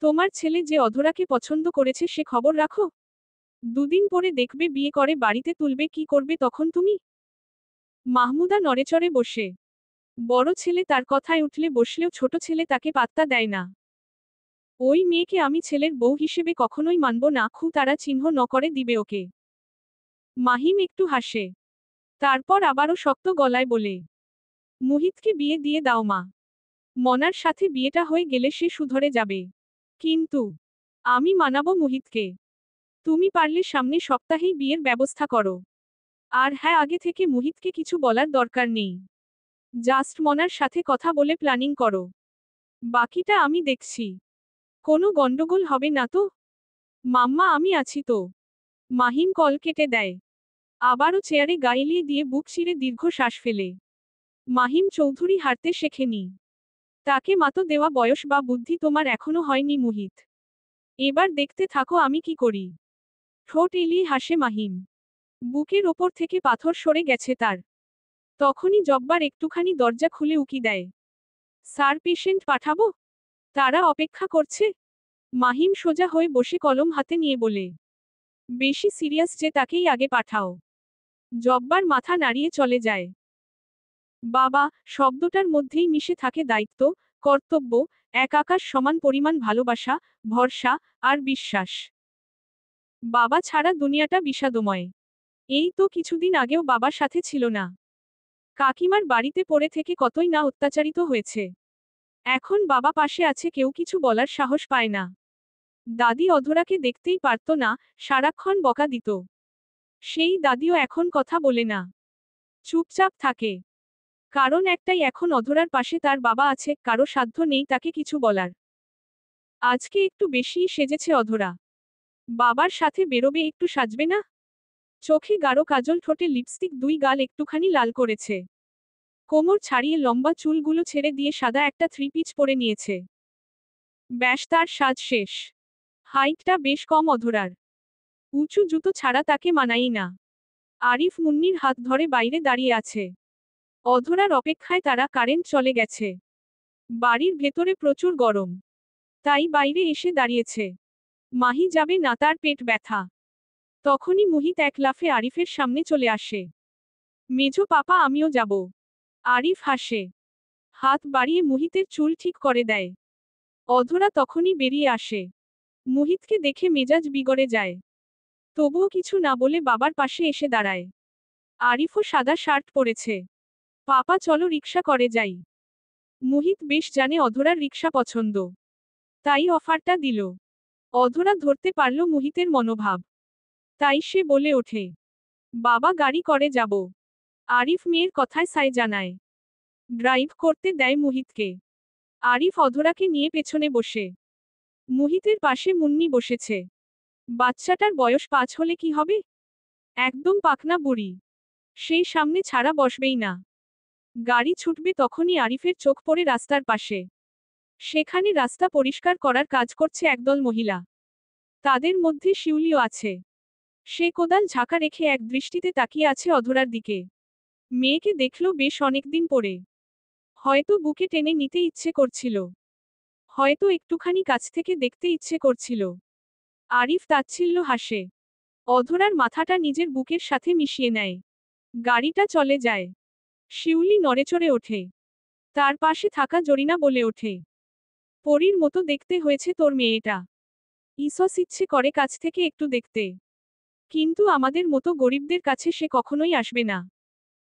তোমার ছেলে যে অধরাকে পছন্দ করেছে সে খবর রাখো। দুদিন পরে দেখবে বিয়ে করে বাড়িতে তুলবে, কি করবে তখন তুমি? মাহমুদা নড়েচড়ে বসে। বড় ছেলে তার কথায় উঠলে বসলেও ছোট ছেলে তাকে পাত্তা দেয় না। ওই মেয়েকে আমি ছেলের বউ হিসেবে কখনোই মানব না, তারা চিহ্ন ন করে দিবে ওকে। মাহিম একটু হাসে। তারপর আবারও শক্ত গলায় বলে, মোহিতকে বিয়ে দিয়ে দাও মা। মনার সাথে বিয়েটা হয়ে গেলে সে সুধরে যাবে। কিন্তু আমি মানাবো মোহিতকে। তুমি পারলে সামনে সপ্তাহেই বিয়ের ব্যবস্থা করো। আর হ্যাঁ, আগে থেকে মোহিতকে কিছু বলার দরকার নেই। জাস্ট মনার সাথে কথা বলে প্ল্যানিং করো। বাকিটা আমি দেখছি। কোনো গন্ডগোল হবে না তো? মাম্মা আমি আছি তো। মাহিম কল কেটে দেয়। আবারও চেয়ারে গা এলিয়ে দিয়ে বুক চিরে দীর্ঘ শ্বাস ফেলে। মাহিম চৌধুরী হারতে শেখেনি। তাকে মাতো দেওয়া বয়স বা বুদ্ধি তোমার এখনো হয়নি মোহিত। এবার দেখতে থাকো আমি কি করি। ঠোঁট এলিয়ে হাসে মাহিম। বুকের ওপর থেকে পাথর সরে গেছে তার। তখনই জব্বার একটুখানি দরজা খুলে উকি দেয়। স্যার, পেশেন্ট পাঠাবো? তারা অপেক্ষা করছে। মাহিম সোজা হয়ে বসে কলম হাতে নিয়ে বলে, বেশি সিরিয়াস যে তাকেই আগে পাঠাও। জব্বার মাথা নাড়িয়ে চলে যায়। বাবা শব্দটার মধ্যেই মিশে থাকে দায়িত্ব, কর্তব্য, এক আকাশ সমান পরিমাণ ভালোবাসা, ভরসা আর বিশ্বাস। বাবা ছাড়া দুনিয়াটা বিষাদময়। এই তো কিছুদিন আগেও বাবার সাথে ছিল না। কাকিমার বাড়িতে পড়ে থেকে কতই না অত্যাচারিত হয়েছে। এখন বাবা পাশে আছে, কেউ কিছু বলার সাহস পায় না। দাদি অধরাকে দেখতেই পারত না, সারাক্ষণ বকা দিত। সেই দাদিও এখন কথা বলে না। চুপচাপ থাকে। কারণ একটাই, এখন অধরার পাশে তার বাবা আছে, কারো সাধ্য নেই তাকে কিছু বলার। আজকে একটু বেশিই সেজেছে অধরা। বাবার সাথে বেরোবে, একটু সাজবে না? চোখে গাঢ় কাজল, ঠোঁটে লিপস্টিক, দুই গাল একটুখানি লাল করেছে। কোমর ছাড়িয়ে লম্বা চুলগুলো ছেড়ে দিয়ে সাদা একটা থ্রি পিচ পরে নিয়েছে। ব্যাস, তার সাজ শেষ। হাইটটা বেশ কম অধরার। উঁচু জুতো ছাড়া তাকে মানাই না। আরিফ মুন্নির হাত ধরে বাইরে দাঁড়িয়ে আছে। অধরার অপেক্ষায় তারা। কারেন্ট চলে গেছে। বাড়ির ভেতরে প্রচুর গরম। তাই বাইরে এসে দাঁড়িয়েছে। মাহি যাবে না, তার পেট ব্যথা। তখনই মোহিত এক লাফে আরিফের সামনে চলে আসে। মেজো পাপা, আমিও যাব। আরিফ হাসে। হাত বাড়িয়ে মোহিতের চুল ঠিক করে দেয়। অধরা তখনই বেরিয়ে আসে। মোহিতকে দেখে মেজাজ বিগড়ে যায়। তবুও কিছু না বলে বাবার পাশে এসে দাঁড়ায়। আরিফও সাদা শার্ট পরেছে। পাপা চলো রিকশা করে যাই। মোহিত বেশ জানে অধরার রিকশা পছন্দ। তাই অফারটা দিল। অধরা ধরতে পারল মোহিতের মনোভাব। তাই সে বলে ওঠে, বাবা গাড়ি করে যাব। আরিফ মেয়ের কথায় সায় জানায়। ড্রাইভ করতে দেয় মোহিতকে। আরিফ অধরাকে নিয়ে পেছনে বসে। মোহিতের পাশে মুন্নি বসেছে। বাচ্চাটার বয়স 5 হলে কি হবে? একদম পাকনা বুড়ি। সেই সামনে ছাড়া বসবেই না। গাড়ি ছুটবে তখনই আরিফের চোখ পড়ে রাস্তার পাশে। সেখানে রাস্তা পরিষ্কার করার কাজ করছে একদল মহিলা। তাদের মধ্যে শিউলিও আছে। সে কোদাল ঝাঁকা রেখে এক দৃষ্টিতে তাকিয়ে আছে অধরার দিকে। মেয়েকে দেখল বেশ অনেকদিন পরে। হয়তো বুকে টেনে নিতে ইচ্ছে করছিল। হয়তো একটুখানি কাছ থেকে দেখতে ইচ্ছে করছিল। আরিফ তাচ্ছিল্য হাসে। অধরার মাথাটা নিজের বুকের সাথে মিশিয়ে নেয়। গাড়িটা চলে যায়। শিউলি নড়েচড়ে ওঠে। তার পাশে থাকা জরিনা বলে ওঠে, পরীর মতো দেখতে হয়েছে তোর মেয়েটা। ইসস ইচ্ছে করে কাছ থেকে একটু দেখতে। কিন্তু আমাদের মতো গরিবদের কাছে সে কখনোই আসবে না।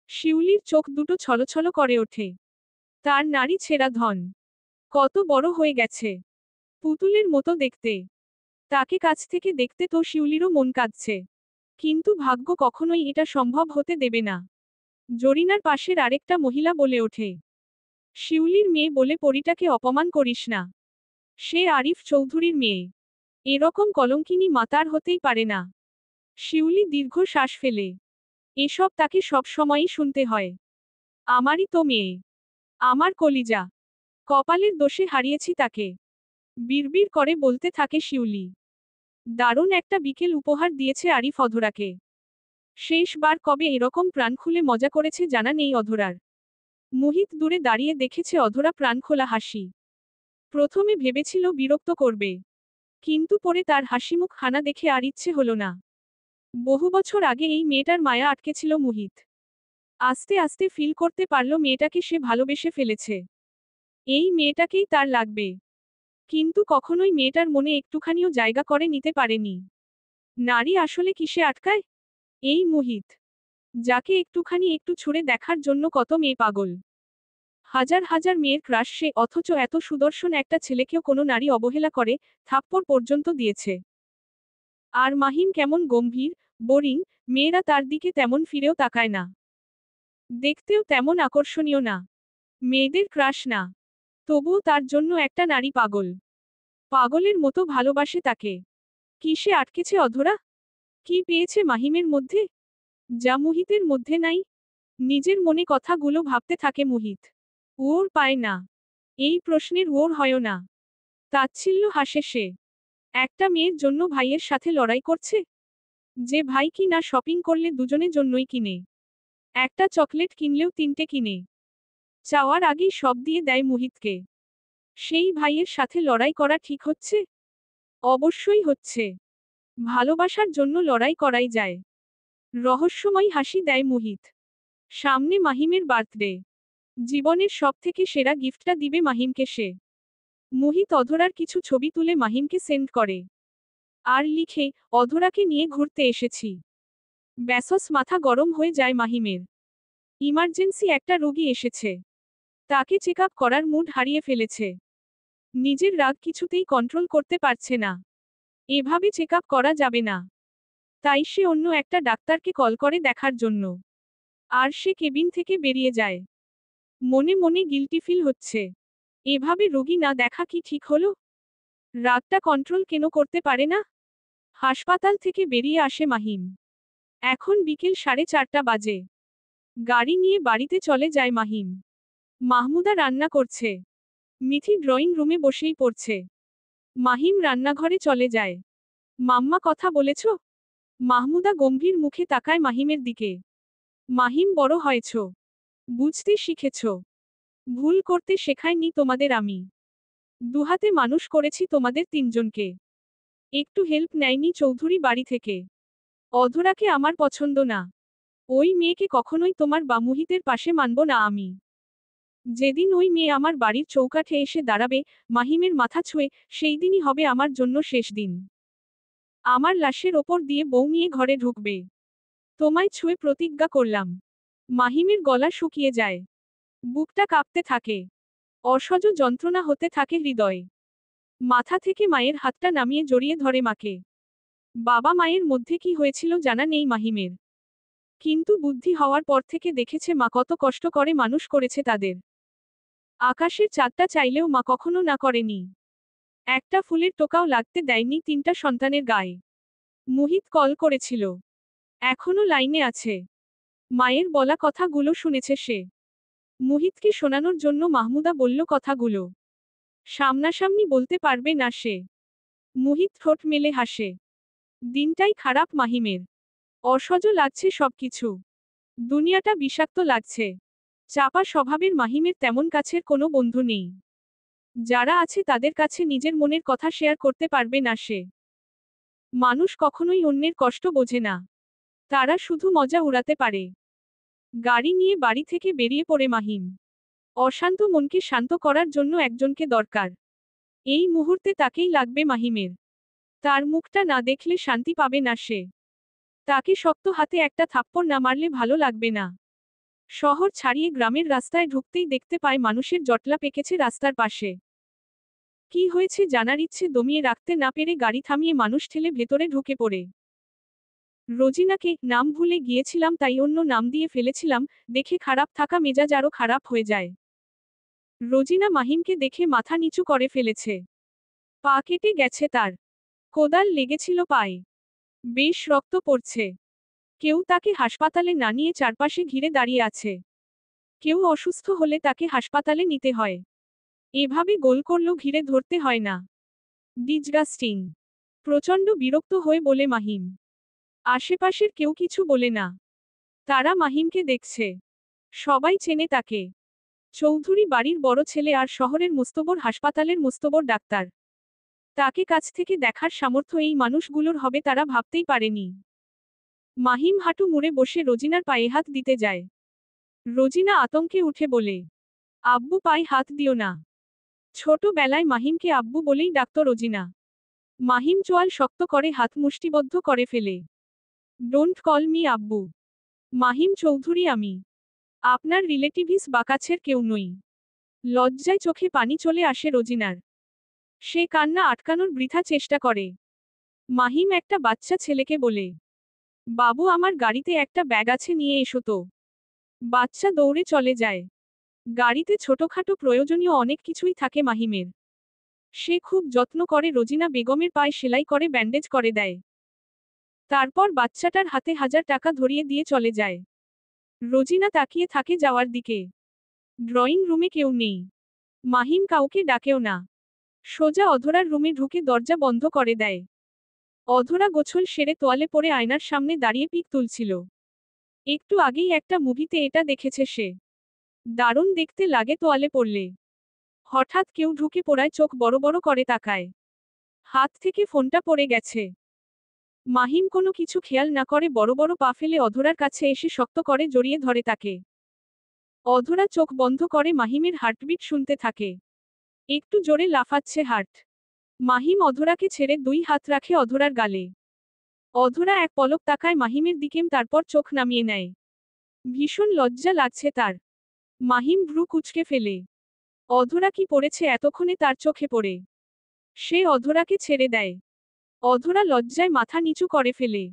শিউলির চোখ দুটো ছলছল করে ওঠে। তার নারী ছেঁড়া ধন কত বড় হয়ে গেছে, পুতুলের মতো দেখতে। তাকে কাছ থেকে দেখতে তো শিউলিরও মন কাঁদছে। কিন্তু ভাগ্য কখনোই এটা সম্ভব হতে দেবে না। জরিনার পাশের আরেকটা মহিলা বলে ওঠে, শিউলির মেয়ে বলে পরীটাকে অপমান করিস না। সে আরিফ চৌধুরীর মেয়ে। এরকম কলঙ্কিনী মাতার হতেই পারে না। শিউলি দীর্ঘ শ্বাস ফেলে। এসব তাকে সব সময়ই শুনতে হয়। আমারই তো মেয়ে, আমার কলিজা, কপালের দোষে হারিয়েছি তাকে। বিড়বিড় করে বলতে থাকে শিউলি। দারুণ একটা বিকেল উপহার দিয়েছে আরিফ অধরাকে। শেষবার কবে এরকম প্রাণ খুলে মজা করেছে জানা নেই অধরার। মুহিত দূরে দাঁড়িয়ে দেখেছে অধরা প্রাণখোলা হাসি। প্রথমে ভেবেছিল বিরক্ত করবে, কিন্তু পরে তার হাসিমুখ খানা দেখে আর ইচ্ছে হলো না। বহু বছর আগে এই মেয়েটার মায়া আটকেছিল মুহিত। আস্তে আস্তে ফিল করতে পারল মেয়েটাকে সে ভালোবেসে ফেলেছে। এই মেয়েটাকেই তার লাগবে। কিন্তু কখনোই মেয়েটার মনে একটুখানিও জায়গা করে নিতে পারেনি। নারী আসলে কিসে আটকায়? এই মুহিত, যাকে একটু ছুঁড়ে দেখার জন্য কত মেয়ে পাগল। হাজার হাজার মেয়ের ক্রাশ সে, অথচ এত সুদর্শন একটা ছেলেকেও কোনো নারী অবহেলা করে, থাপ্পড় পর্যন্ত দিয়েছে। আর মাহিম কেমন গম্ভীর, বোরিং, মেয়েরা তার দিকে তেমন ফিরেও তাকায় না। দেখতেও তেমন আকর্ষণীয় না। মেয়েদের ক্রাশ না। তবুও তার জন্য একটা নারী পাগল। পাগলের মতো ভালোবাসে তাকে। কিসে আটকেছে অধরা? কি পেয়েছে মাহিমের মধ্যে, যা মুহিতের মধ্যে নাই? নিজের মনে কথাগুলো ভাবতে থাকে মুহিত। ওর পায় না। এই প্রশ্নের ওর হয় না। তাচ্ছিল্য হাসে সে। একটা মেয়ের জন্য ভাইয়ের সাথে লড়াই করছে? যে ভাই কি না শপিং করলে দুজনের জন্যই কিনে। একটা চকলেট কিনলেও তিনটে কিনে। চাওয়ার আগেই সব দিয়ে দেয় মুহিতকে। সেই ভাইয়ের সাথে লড়াই করা ঠিক হচ্ছে? অবশ্যই হচ্ছে। ভালোবাসার জন্য লড়াই করাই যায়। রহস্যময় হাসি দেয় মুহিত। সামনে মাহিমের বার্থডে। জীবনের সবথেকে সেরা গিফটটা দিবে মাহিমকে সে। মুহিত অধরার কিছু ছবি তুলে মাহিমকে সেন্ড করে। আর লিখে, অধরাকে নিয়ে ঘুরতে এসেছি। ব্যাসস মাথা গরম হয়ে যায় মাহিমের। ইমার্জেন্সি একটা রোগী এসেছে। তাকে চেক আপ করার মুড হারিয়ে ফেলেছে। নিজের রাগ কিছুতেই কন্ট্রোল করতে পারছে না। এভাবে চেক আপ করা যাবে না। তাই সে অন্য একটা ডাক্তারকে কল করে দেখার জন্য। আর সে কেবিন থেকে বেরিয়ে যায়। মনে মনে গিল্টি ফিল হচ্ছে। এভাবে রোগী না দেখা কি ঠিক হলো? রাগটা কন্ট্রোল কেন করতে পারে না? হাসপাতাল থেকে বেরিয়ে আসে মাহিম। এখন বিকেল 4:30 বাজে। গাড়ি নিয়ে বাড়িতে চলে যায় মাহিম। মাহমুদা রান্না করছে। মিথি ড্রয়িং রুমে বসেই পড়ছে। মাহিম রান্নাঘরে চলে যায়। মাম্মা কথা বলেছ? মাহমুদা গম্ভীর মুখে তাকায় মাহিমের দিকে। মাহিম, বড় হয়েছ, বুঝতে শিখেছ। ভুল করতে শেখায়নি তোমাদের আমি। দুহাতে মানুষ করেছি তোমাদের তিনজনকে। একটু হেল্প নেয়নি চৌধুরী বাড়ি থেকে। অধরাকে আমার পছন্দ না। ওই মেয়েকে কখনোই তোমার বা মুহিতের পাশে মানব না আমি। যেদিন ওই মেয়ে আমার বাড়ির চৌকাঠে এসে দাঁড়াবে, মাহিমের মাথা ছুঁয়ে, সেই দিনই হবে আমার জন্য শেষ দিন। আমার লাশের ওপর দিয়ে বউ নিয়ে ঘরে ঢুকবে। তোমায় ছুঁয়ে প্রতিজ্ঞা করলাম। মাহিমের গলা শুকিয়ে যায়। বুকটা কাঁপতে থাকে। অসহ্য যন্ত্রণা হতে থাকে হৃদয়ে। মাথা থেকে মায়ের হাতটা নামিয়ে জড়িয়ে ধরে মাকে। বাবা মায়ের মধ্যে কি হয়েছিল জানা নেই মাহিমের। কিন্তু বুদ্ধি হওয়ার পর থেকে দেখেছে মা কত কষ্ট করে মানুষ করেছে তাদের। আকাশের চাঁদটা চাইলেও মা কখনো না করেনি। একটা ফুলের টোকাও লাগতে দেয়নি তিনটা সন্তানের গায়ে। মুহিত কল করেছিল। এখনো লাইনে আছে। মায়ের বলা কথাগুলো শুনেছে সে। মুহিতকে শোনানোর জন্য মাহমুদা বলল কথাগুলো। সামনাসামনি বলতে পারবে না সে। মুহিত ঠোঁট মেলে হাসে। দিনটাই খারাপ মাহিমের। অসহ্য লাগছে সবকিছু। দুনিয়াটা বিষাক্ত লাগছে। চাপা স্বভাবের মাহিমের তেমন কাছের কোনো বন্ধু নেই। যারা আছে তাদের কাছে নিজের মনের কথা শেয়ার করতে পারবে না সে। মানুষ কখনোই অন্যের কষ্ট বোঝে না। তারা শুধু মজা উড়াতে পারে। গাড়ি নিয়ে বাড়ি থেকে বেরিয়ে পড়ে মাহিম। অশান্ত মনকে শান্ত করার জন্য একজনকে দরকার। এই মুহূর্তে তাকেই লাগবে মাহিমের। তার মুখটা না দেখলে শান্তি পাবে না সে। তাকে শক্ত হাতে একটা থাপ্পড় না মারলে ভালো লাগবে না। শহর ছাড়িয়ে গ্রামের রাস্তায় ঢুকতেই দেখতে পায় মানুষের জটলা পেকেছে রাস্তার পাশে। কি হয়েছে জানার ইচ্ছে দমিয়ে রাখতে না পেরে গাড়ি থামিয়ে মানুষ ঠেলে ভেতরে ঢুকে পড়ে। রোজিনাকে নাম ভুলে গিয়েছিলাম তাই অন্য নাম দিয়ে ফেলেছিলাম, দেখে খারাপ থাকা মেজাজ আরও খারাপ হয়ে যায়। রোজিনা মাহিমকে দেখে মাথা নিচু করে ফেলেছে। পা কেটে গেছে তার। কোদাল লেগেছিল পায়ে। বেশ রক্ত পড়ছে। কেউ তাকে হাসপাতালে না নিয়ে চারপাশে ঘিরে দাঁড়িয়ে আছে। কেউ অসুস্থ হলে তাকে হাসপাতালে নিতে হয়। এভাবে গোল করলেও ঘিরে ধরতে হয় না। ডিসগাস্টিং। প্রচণ্ড বিরক্ত হয়ে বলে মাহিম। আশেপাশের কেউ কিছু বলে না। তারা মাহিমকে দেখছে। সবাই চেনে তাকে। চৌধুরী বাড়ির বড় ছেলে আর শহরের মুস্তবর হাসপাতালের মুস্তবর ডাক্তার। তাকে কাছ থেকে দেখার সামর্থ্য এই মানুষগুলোর হবে তারা ভাবতেই পারেনি। মাহিম হাঁটু মুড়ে বসে রোজিনার পায়ে হাত দিতে যায়। রোজিনা আতঙ্কে উঠে বলে, আব্বু পায়ে হাত দিও না। ছোটবেলায় মাহিমকে আব্বু বলেই ডাকত রোজিনা। মাহিম চোয়াল শক্ত করে হাত মুষ্টিবদ্ধ করে ফেলে। ডোন্ট কল মি আব্বু। মাহিম চৌধুরী আমি। আপনার রিলেটিভিস বা কাছের কেউ নই। লজ্জায় চোখে পানি চলে আসে রোজিনার। সে কান্না আটকানোর বৃথা চেষ্টা করে। মাহিম একটা বাচ্চা ছেলেকে বলে, বাবু আমার গাড়িতে একটা ব্যাগ আছে নিয়ে এসো তো। বাচ্চা দৌড়ে চলে যায়। গাড়িতে ছোটখাটো প্রয়োজনীয় অনেক কিছুই থাকে মাহিমের। সে খুব যত্ন করে রোজিনা বেগমের পায়ে সেলাই করে ব্যান্ডেজ করে দেয়। তারপর বাচ্চাটার হাতে 1000 টাকা ধরিয়ে দিয়ে চলে যায়। রোজিনা তাকিয়ে থাকে যাওয়ার দিকে। ড্রয়িং রুমে কেউ নেই। মাহিম কাউকে ডাকেও না। সোজা অধরার রুমে ঢুকে দরজা বন্ধ করে দেয়। অধরা গোছল সেরে তোয়ালে পরে আয়নার সামনে দাঁড়িয়ে পিক তুলছিল। একটু আগেই একটা মুভিতে এটা দেখেছে সে। দারুণ দেখতে লাগে তোয়ালে পড়লে। হঠাৎ কেউ ঢুকে পড়ায় চোখ বড় বড় করে তাকায়। হাত থেকে ফোনটা পড়ে গেছে। মাহিম কোনো কিছু খেয়াল না করে বড় বড় পা ফেলে অধরার কাছে এসে শক্ত করে জড়িয়ে ধরে তাকে। অধরা চোখ বন্ধ করে মাহিমের হার্টবিট শুনতে থাকে। একটু জোরে লাফাচ্ছে হার্ট। মাহিম অধরাকে ছেড়ে 2 হাত রাখে অধরার গালে। অধরা এক পলক তাকায় মাহিমের দিকে তারপর চোখ নামিয়ে নেয়। ভীষণ লজ্জা লাগছে তার। মাহিম ভ্রু কুঁচকে ফেলে। অধরা কি পড়েছে এতক্ষণে তার চোখে পড়ে। সে অধরাকে ছেড়ে দেয়। অধরা লজ্জায় মাথা নিচু করে ফেলে।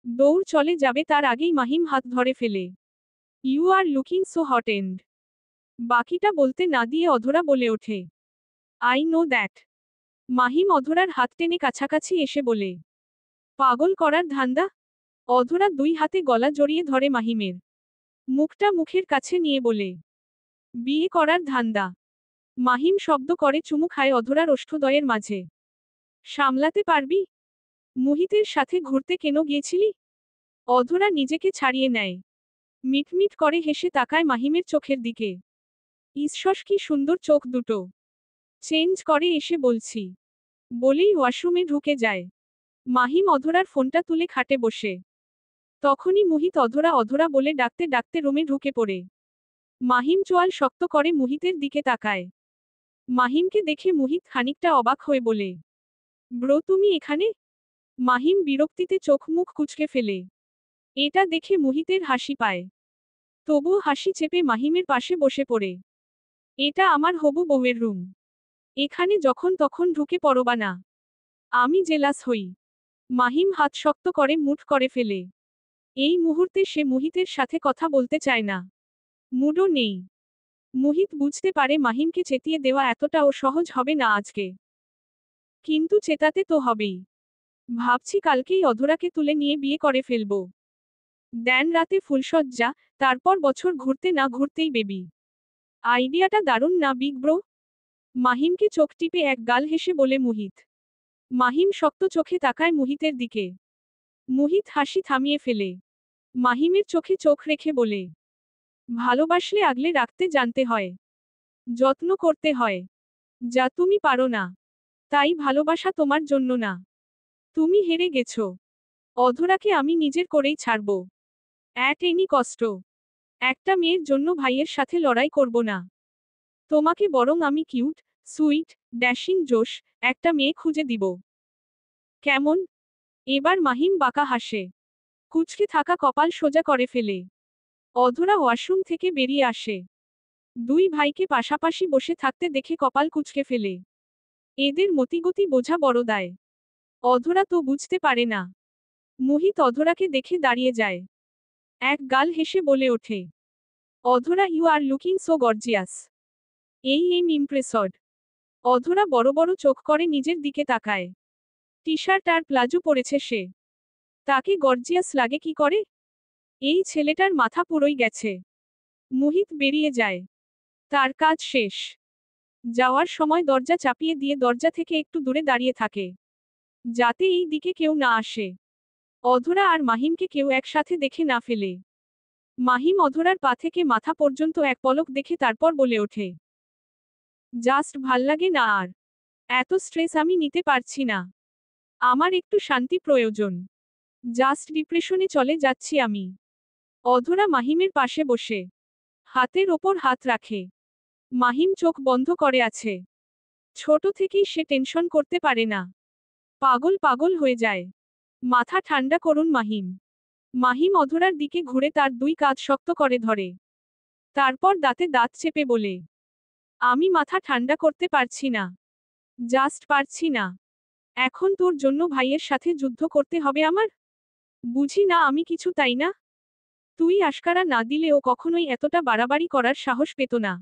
দৌড় চলে যাবে তার আগেই মাহিম হাত ধরে ফেলে। You are looking so hot and. বাকিটা বলতে না দিয়ে অধরা বলে ওঠে, আই নো দ্যাট। মাহিম অধরার হাত টেনে কাছাকাছি এসে বলে, পাগল করার ধান্দা। অধরা 2 হাতে গলা জড়িয়ে ধরে মাহিমের। মুখটা মুখের কাছে নিয়ে বলে, বিয়ে করার ধান্দা। মাহিম শব্দ করে চুমু খায় অধরার ওষ্ঠদ্বয়ের মাঝে। সামলাতে পারবি? মুহিতের সাথে ঘুরতে কেন গিয়েছিলি? অধরা নিজেকে ছাড়িয়ে নেয়। মিটমিট করে হেসে তাকায় মাহিমের চোখের দিকে। ঈশ্বর কি সুন্দর চোখ দুটো। চেঞ্জ করে এসে বলছি। বলেই ওয়াশরুমে ঢুকে যায়। মাহিম অধরার ফোনটা তুলে খাটে বসে। তখনই মুহিত অধরা অধরা বলে ডাকতে ডাকতে রুমে ঢুকে পড়ে। মাহিম চোয়াল শক্ত করে মুহিতের দিকে তাকায়। মাহিমকে দেখে মুহিত খানিকটা অবাক হয়ে বলে, ব্রো তুমি এখানে? মাহিম বিরক্তিতে চোখ মুখ কুঁচকে ফেলে। এটা দেখে মুহিতের হাসি পায়। তবুও হাসি চেপে মাহিমের পাশে বসে পড়ে। এটা আমার হবু বউয়ের রুম। এখানে যখন তখন ঢুকে পড়বা না। আমি জেলাস হই। মাহিম হাত শক্ত করে মুঠ করে ফেলে। এই মুহূর্তে সে মুহিতের সাথে কথা বলতে চায় না। মুডও নেই। মুহিত বুঝতে পারে মাহিমকে চেতিয়ে দেওয়া এতটাও সহজ হবে না আজকে। কিন্তু চেতাতে তো হবেই। ভাবছি কালকেই অধরাকে তুলে নিয়ে বিয়ে করে ফেলব। দেন রাতে ফুলসজ্জা, তারপর বছর ঘুরতে না ঘুরতেই বেবি। আইডিয়াটা দারুণ না বিগ ব্রো? মাহিমকে চোখ টিপে এক গাল হেসে বলে মুহিত। মাহিম শক্ত চোখে তাকায় মুহিতের দিকে। মুহিত হাসি থামিয়ে ফেলে। মাহিমের চোখে চোখ রেখে বলে, ভালোবাসলে আগলে রাখতে জানতে হয়। যত্ন করতে হয়। যা তুমি পারো না। তাই ভালোবাসা তোমার জন্য না। তুমি হেরে গেছো। অধরাকে আমি নিজের করেই ছাড়ব। অ্যাট এনি কষ্ট। একটা মেয়ের জন্য ভাইয়ের সাথে লড়াই করব না। তোমাকে বরং আমি কিউট, সুইট, ড্যাশিং জোশ, একটা মেয়ে খুঁজে দিব। কেমন? এবার মাহিম বাঁকা হাসে। কুঁচকে থাকা কপাল সোজা করে ফেলে। অধরা ওয়াশরুম থেকে বেরিয়ে আসে। দুই ভাইকে পাশাপাশি বসে থাকতে দেখে কপাল কুঁচকে ফেলে। এদের মতিগতি বোঝা বড় দায়। অধরা তো বুঝতে পারে না। মোহিত অধরাকে দেখে দাঁড়িয়ে যায়। এক গাল হেসে বলে ওঠে, Adhora, you are looking so gorgeous. Am impressed. Adhora বড় বড় চোখ করে নিজের দিকে তাকায়। টি শার্ট আর প্লাজো পরেছে সে। তাকে গর্জিয়াস লাগে কি করে? এই ছেলেটার মাথা পুরোই গেছে। মোহিত বেরিয়ে যায়। তার কাজ শেষ। যাওয়ার সময় দরজা চাপিয়ে দিয়ে দরজা থেকে একটু দূরে দাঁড়িয়ে থাকে, যাতে এই দিকে কেউ না আসে। অধরা আর মাহিমকে কেউ একসাথে দেখে না ফেলে। মাহিম অধরার পা থেকে মাথা পর্যন্ত এক পলক দেখে তারপর বলে ওঠে, জাস্ট ভাল্লাগে না আর। এত স্ট্রেস আমি নিতে পারছি না। আমার একটু শান্তি প্রয়োজন। জাস্ট ডিপ্রেশনে চলে যাচ্ছি আমি। অধরা মাহিমের পাশে বসে হাতের ওপর হাত রাখে। মাহিম চোখ বন্ধ করে আছে। ছোট থেকেই সে টেনশন করতে পারে না। পাগল পাগল হয়ে যায়। মাথা ঠান্ডা করুন মাহিম। মাহিম অধরার দিকে ঘুরে তার দুই কাঁধ শক্ত করে ধরে। তারপর দাঁতে দাঁত চেপে বলে, আমি মাথা ঠান্ডা করতে পারছি না। জাস্ট পারছি না। এখন তোর জন্য ভাইয়ের সাথে যুদ্ধ করতে হবে আমার? বুঝি না আমি কিছু, তাই না? তুই আশকারা না দিলে ও কখনোই এতটা বাড়াবাড়ি করার সাহস পেত না।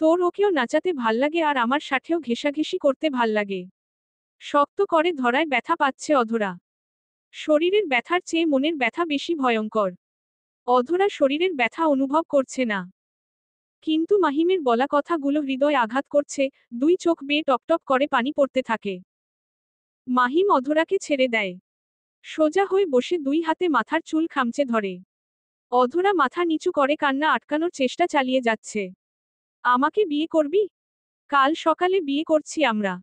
তোর ওকেও নাচাতে ভাল্লাগে আর আমার সাথেও ঘেঁষাঘেঁষি করতে ভাল্লাগে। শক্ত করে ধরায় ব্যথা পাচ্ছে অধরা। শরীরের ব্যথার চেয়ে মনের ব্যথা বেশি ভয়ঙ্কর। অধরা শরীরের ব্যথা অনুভব করছে না, কিন্তু মাহিমের বলা কথাগুলো হৃদয় আঘাত করছে। দুই চোখ বেয়ে টপটপ করে পানি পড়তে থাকে। মাহিম অধরাকে ছেড়ে দেয়। সোজা হয়ে বসে দুই হাতে মাথার চুল খামচে ধরে। অধরা মাথা নিচু করে কান্না আটকানোর চেষ্টা চালিয়ে যাচ্ছে। আমাকে বিয়ে করবি? কাল সকালে বিয়ে করছি আমরা।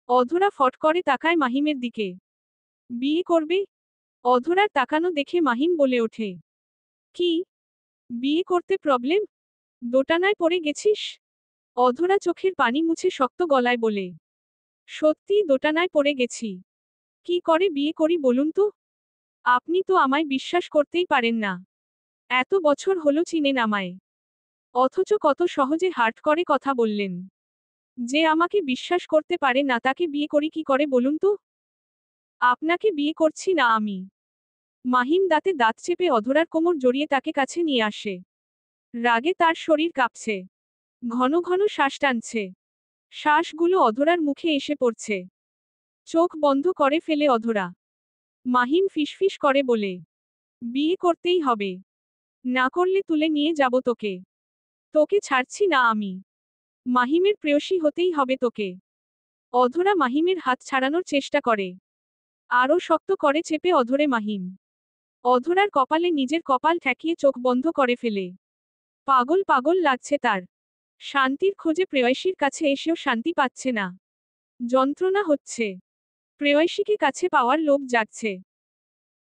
অধরা ফট করে তাকায় মাহিমের দিকে। বিয়ে করবে? অধরার তাকানো দেখে মাহিম বলে ওঠে, কি? বিয়ে করতে প্রবলেম? দোটানায় পড়ে গেছিস? অধরা চোখের পানি মুছে শক্ত গলায় বলে, সত্যিই দোটানায় পড়ে গেছি। কি করে বিয়ে করি বলুন তো? আপনি তো আমায় বিশ্বাস করতেই পারেন না। এত বছর হলো চিনেন আমায়, অথচ কত সহজে হার্ট করে কথা বললেন। যে আমাকে বিশ্বাস করতে পারে না তাকে বিয়ে করি কি করে বলুন তো? আপনাকে বিয়ে করছি না আমি। মাহিম দাঁতে দাঁত চেপে অধরার কোমর জড়িয়ে তাকে কাছে নিয়ে আসে। রাগে তার শরীর কাঁপছে। ঘন ঘন শ্বাস টানছে। শ্বাসগুলো অধরার মুখে এসে পড়ছে। চোখ বন্ধ করে ফেলে অধরা। মাহিম ফিসফিস করে বলে, বিয়ে করতেই হবে। না করলে তুলে নিয়ে যাব তোকে। তোকে ছাড়ছি না আমি। মাহিমের প্রেয়সী হতেই হবে তোকে। অধরা মাহিমের হাত ছাড়ানোর চেষ্টা করে। আরও শক্ত করে চেপে অধরে মাহিম। অধরার কপালে নিজের কপাল ঠেকিয়ে চোখ বন্ধ করে ফেলে। পাগল পাগল লাগছে তার। শান্তির খোঁজে প্রেয়সীর কাছে এসেও শান্তি পাচ্ছে না। যন্ত্রণা হচ্ছে। প্রেয়সীকে কাছে পাওয়ার লোভ জাগছে।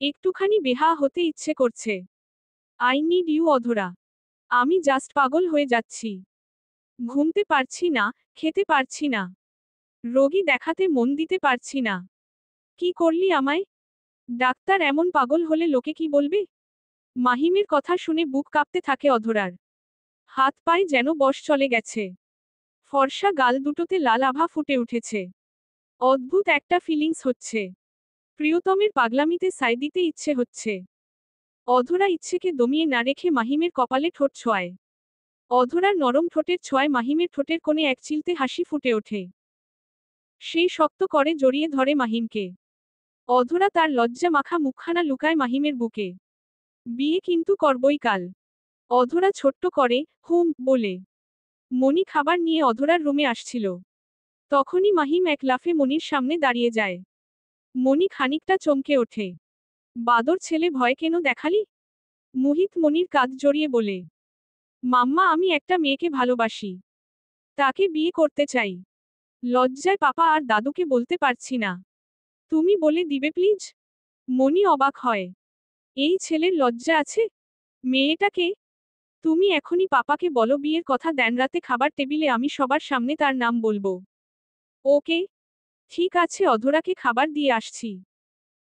একটুখানি বেহা হতে ইচ্ছে করছে। আই নিড ইউ অধরা। আমি জাস্ট পাগল হয়ে যাচ্ছি। ঘুমতে পারছি না, খেতে পারছি না। রোগী দেখাতে মন দিতে পারছি না। কি করলি আমায়? ডাক্তার, এমন পাগল হলে লোকে কি বলবে? মাহিমের কথা শুনে বুক কাঁপতে থাকে অধরার। হাত পায়ে যেন বশ চলে গেছে। ফর্সা গাল দুটোতে লাল আভা ফুটে উঠেছে। অদ্ভুত একটা ফিলিংস হচ্ছে। প্রিয়তমের পাগলামিতে সায় দিতে ইচ্ছে হচ্ছে। অধরা ইচ্ছেকে দমিয়ে না রেখে মাহিমের কপালে ঠোঁট ছোঁয়ায়। অধরার নরম ঠোঁটের ছোঁয়ায় মাহিমের ঠোঁটের কোণে এক চিলতে হাসি ফুটে ওঠে। সেই শক্ত করে জড়িয়ে ধরে মাহিমকে। অধরা তার লজ্জা মাখা মুখখানা লুকায় মাহিমের বুকে। বিয়ে কিন্তু করবই কাল। অধরা ছোট্ট করে হুম বলে মণি খাবার নিয়ে অধরার রুমে আসছিল। তখনই মাহিম এক লাফে মনির সামনে দাঁড়িয়ে যায়। মণি খানিকটা চমকে ওঠে। বাদর ছেলে, ভয় কেন দেখালি? মোহিত মনির কাঁধ জড়িয়ে বলে, মাম্মা, আমি একটা মেয়েকে ভালোবাসি। তাকে বিয়ে করতে চাই। লজ্জায় পাপা আর দাদুকে বলতে পারছি না। তুমি বলে দিবে প্লিজ? মনি অবাক হয়। এই ছেলের লজ্জা আছে? মেয়েটাকে তুমি এখনই পাপাকে বলো বিয়ের কথা দেন, রাতে খাবার টেবিলে আমি সবার সামনে তার নাম বলবো। ওকে, ঠিক আছে, অধরাকে খাবার দিয়ে আসছি।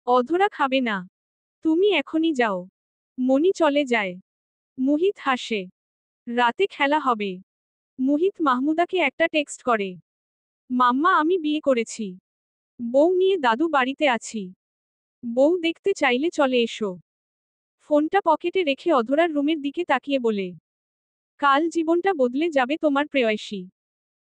অধরা খাবে না। তুমি এখনই যাও। মনি চলে যায়। মুহিত হাসে। রাতে খেলা হবে। মুহিত মাহমুদাকে একটা টেক্সট করে। মাম্মা, আমি বিয়ে করেছি। বউ নিয়ে দাদু বাড়িতে আছি। বউ দেখতে চাইলে চলে এসো। ফোনটা পকেটে রেখে অধরার রুমের দিকে তাকিয়ে বলে, কাল জীবনটা বদলে যাবে তোমার প্রেয়সী।